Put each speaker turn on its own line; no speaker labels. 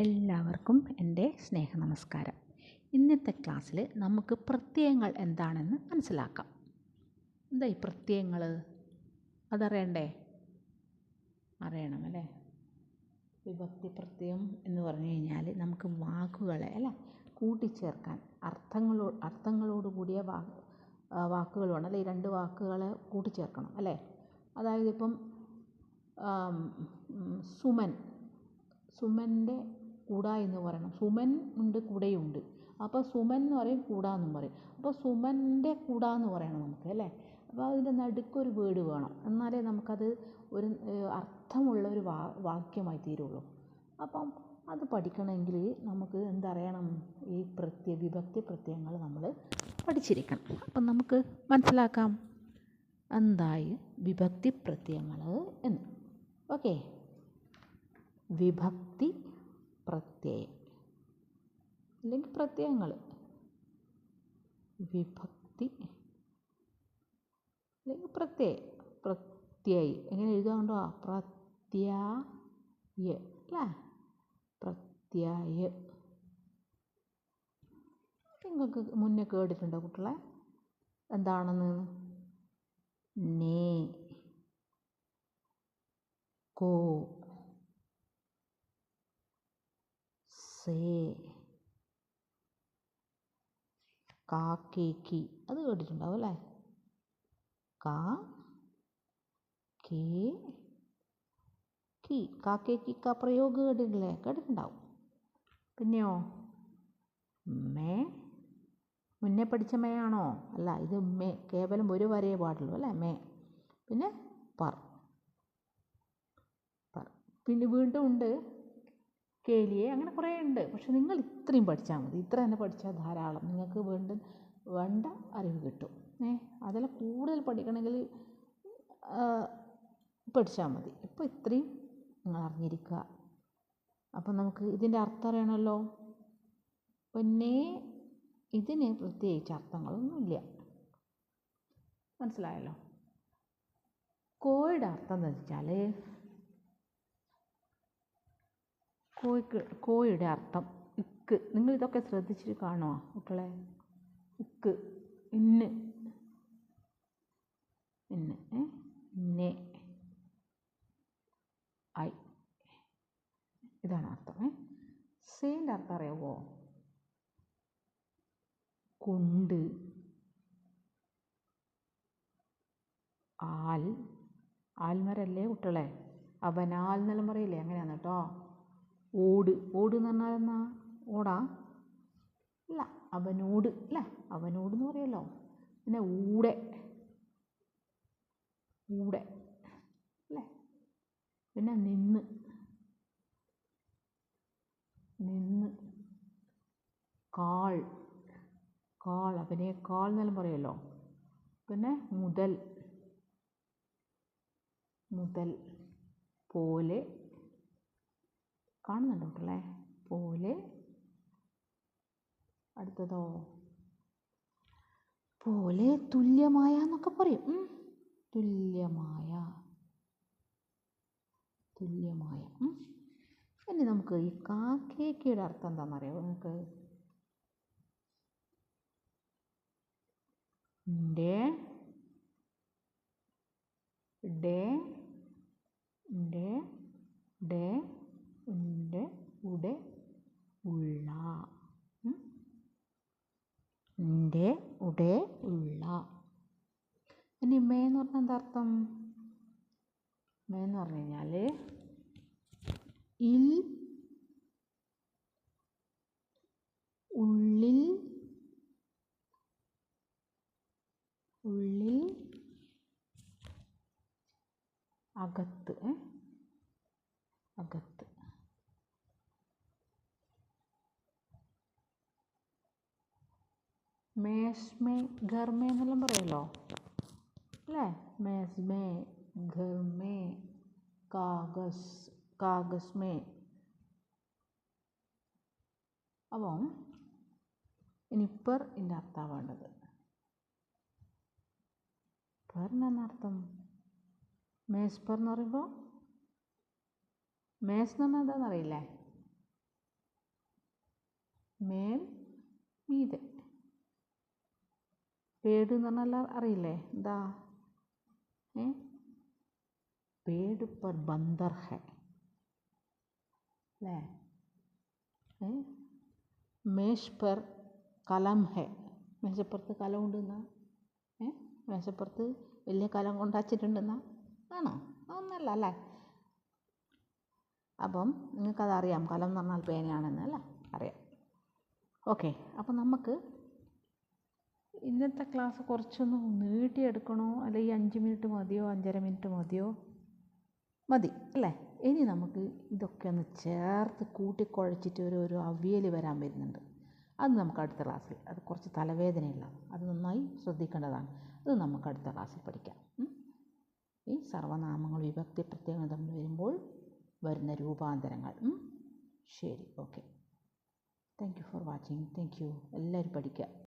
എല്ലാവർക്കും എൻ്റെ സ്നേഹനമസ്കാരം. ഇന്നത്തെ ക്ലാസ്സിൽ നമുക്ക് പ്രത്യയങ്ങൾ എന്താണെന്ന് മനസ്സിലാക്കാം. എന്താ ഈ പ്രത്യയങ്ങൾ? അതറിയണ്ടേ? അറിയണം അല്ലേ? വിഭക്തി പ്രത്യയം എന്ന് പറഞ്ഞു കഴിഞ്ഞാൽ നമുക്ക് വാക്കുകളെ കൂട്ടിച്ചേർക്കാൻ അർത്ഥങ്ങളോട് കൂടിയ വാക്കുകൾ വേണം അല്ലേ? ഈ രണ്ട് വാക്കുകളെ കൂട്ടിച്ചേർക്കണം അല്ലേ? അതായത് ഇപ്പം സുമൻ്റെ കൂട എന്ന് പറയണം. സുമൻ ഉണ്ട്, കുടയുണ്ട്. അപ്പോൾ സുമൻ എന്ന് പറയും, കൂട എന്നും പറയും. അപ്പോൾ സുമൻ്റെ കൂട എന്ന് പറയണം നമുക്ക് അല്ലേ? അപ്പോൾ അതിൻ്റെ നടുക്കൊരു വേർഡ് വേണം, എന്നാലേ നമുക്കത് ഒരു അർത്ഥമുള്ള ഒരു വാക്യമായി തീരുള്ളൂ. അപ്പം അത് പഠിക്കണമെങ്കിൽ നമുക്ക് എന്തറിയണം? ഈ വിഭക്തി പ്രത്യയങ്ങൾ നമ്മൾ പഠിച്ചിരിക്കണം. അപ്പം നമുക്ക് മനസ്സിലാക്കാം എന്തായി വിഭക്തി പ്രത്യയങ്ങൾ എന്ന്. ഓക്കെ, വിഭക്തി പ്രത്യയം അല്ലെങ്കിൽ പ്രത്യയങ്ങൾ. വിഭക്തി അല്ലെങ്കിൽ പ്രത്യയ എങ്ങനെ എഴുതാണ്ടോ? പ്രത്യയ അല്ലേ? പ്രത്യയ നിങ്ങൾക്ക് മുന്നേ കേട്ടിട്ടുണ്ടോ കുട്ടികളെ? എന്താണെന്ന്? നേ, കോ, സേ, കാക്കേക്കി. അത് കേട്ടിട്ടുണ്ടാവും അല്ലേ? കാ കേ കി. കാക്കേക്കി കാ പ്രയോഗം കേട്ടിട്ടുണ്ടാവും. പിന്നെയോ മേ. മുന്നേ പഠിച്ച മേ ആണോ? അല്ല, ഇത് മേ കേവലം ഒരു വരയെ പാടുള്ളൂ അല്ലേ? മേ. പിന്നെ പർ. പിന്നെ വീണ്ടും ഉണ്ട് കേലിയെ. അങ്ങനെ കുറേ ഉണ്ട്. പക്ഷെ നിങ്ങൾ ഇത്രയും പഠിച്ചാൽ മതി. ഇത്ര തന്നെ പഠിച്ചാൽ ധാരാളം. നിങ്ങൾക്ക് വേണ്ട അറിവ് കിട്ടും. അതെല്ലാം കൂടുതൽ പഠിക്കണമെങ്കിൽ പഠിച്ചാൽ മതി. ഇപ്പോൾ ഇത്രയും നിങ്ങൾ അറിഞ്ഞിരിക്കുക. അപ്പം നമുക്ക് ഇതിൻ്റെ അർത്ഥം അറിയണമല്ലോ. പിന്നെ ഇതിന് പ്രത്യേകിച്ച് അർത്ഥങ്ങളൊന്നുമില്ല. മനസ്സിലായല്ലോ? കോയുടെ അർത്ഥം എന്ന് വെച്ചാൽ, കോയുടെ അർത്ഥം ഇക്ക്. നിങ്ങൾ ഇതൊക്കെ ശ്രദ്ധിച്ചിട്ട് കാണുമോ കുട്ടികളെ? ഇക്ക്, ഇന്ന്, ഇന്നെ, ഐ. ഇതാണ് അർത്ഥം. സേൻ്റെ അർത്ഥം അറിയാമോ? കൊണ്ട്, ആൽമരല്ലേ കുട്ടികളെ? അവനാൽ എന്നെല്ലാം പറയില്ലേ? അങ്ങനെയാണ് കേട്ടോ. ഓട് എന്ന് പറഞ്ഞാൽ എന്നാ? ഓടാ? അല്ല, അവനോട് അല്ലേ? അവനോട് എന്ന് പറയുമല്ലോ. പിന്നെ ഊടെ അല്ലേ? പിന്നെ നിന്ന്, കാൾ, അവനേക്കാൾ എന്നെല്ലാം പറയുമല്ലോ. പിന്നെ മുതൽ, പോലെ. കാണുന്നുണ്ടോ കുട്ടികളെ? പോലെ. അടുത്തതോ? പോലെ, തുല്യമായ എന്നൊക്കെ പറയും. തുല്യമായ. ഇനി നമുക്ക് ഈ കാക്കേക്കിയുടെ അർത്ഥം എന്താണെന്നറിയാമോ നിങ്ങൾക്ക്? ഉടെ, ഉള്ള. ഉടെ, ഉള്ള. ഇനി മേ എന്ന് പറഞ്ഞാൽ എന്താ അർത്ഥം? മേ എന്ന് പറഞ്ഞു കഴിഞ്ഞാൽ ഉള്ളിൽ, അകത്ത്. മേസ്മേ, ഘർമേ എന്നെല്ലാം പറയുമല്ലോ അല്ലേ? മേസ്മേ, ഘർമേ, കാഗസ്മേ. അപ്പം ഇനി പെറിൻ്റെ അർത്ഥമാണ് വേണ്ടത്. പെറിനെന്നർത്ഥം മേസ് പെർ എന്ന് പറയുമ്പോൾ, മേസ് എന്ന് പറഞ്ഞാൽ എന്താണെന്നറിയില്ലേ? മേൽ മീതെ. പേട് എന്ന് പറഞ്ഞാൽ അറിയില്ലേ എന്താ? पेड़ पर बंदर है അല്ലേ? മേശ് पर കലം है. മേശപ്പുറത്ത് കലം ഉണ്ടെന്നാ? മേശപ്പുറത്ത് വലിയ കലം കൊണ്ടുവച്ചിട്ടുണ്ടെന്നാ? ആണോ? ഒന്നല്ല അല്ലേ? അപ്പം നിങ്ങൾക്കതറിയാം, കലം എന്ന് പറഞ്ഞാൽ പേനയാണെന്ന് അല്ലേ? അറിയാം. ഓക്കെ, അപ്പം നമുക്ക് ഇന്നത്തെ ക്ലാസ് കുറച്ചൊന്ന് നീട്ടിയെടുക്കണോ, അല്ലെങ്കിൽ 5 മിനിറ്റ് മതിയോ 5.5 മിനിറ്റ് മതിയോ? മതി അല്ലേ? ഇനി നമുക്ക് ഇതൊക്കെ ഒന്ന് ചേർത്ത് കൂട്ടിക്കുഴച്ചിട്ട് ഒരു അവിയൽ വരാൻ വരുന്നുണ്ട്. അത് നമുക്ക് അടുത്ത ക്ലാസ്സിൽ, അത് കുറച്ച് തലവേദനയുള്ള, അത് നന്നായി ശ്രദ്ധിക്കേണ്ടതാണ്. അത് നമുക്ക് അടുത്ത ക്ലാസ്സിൽ പഠിക്കാം. ഈ സർവ്വനാമങ്ങൾ വിഭക്തി പ്രത്യയങ്ങൾ തമ്മിൽ വരുമ്പോൾ വരുന്ന രൂപാന്തരങ്ങൾ. ശരി, okay. Thank you for watching. Thank you. എല്ലാവരും പഠിക്കുക.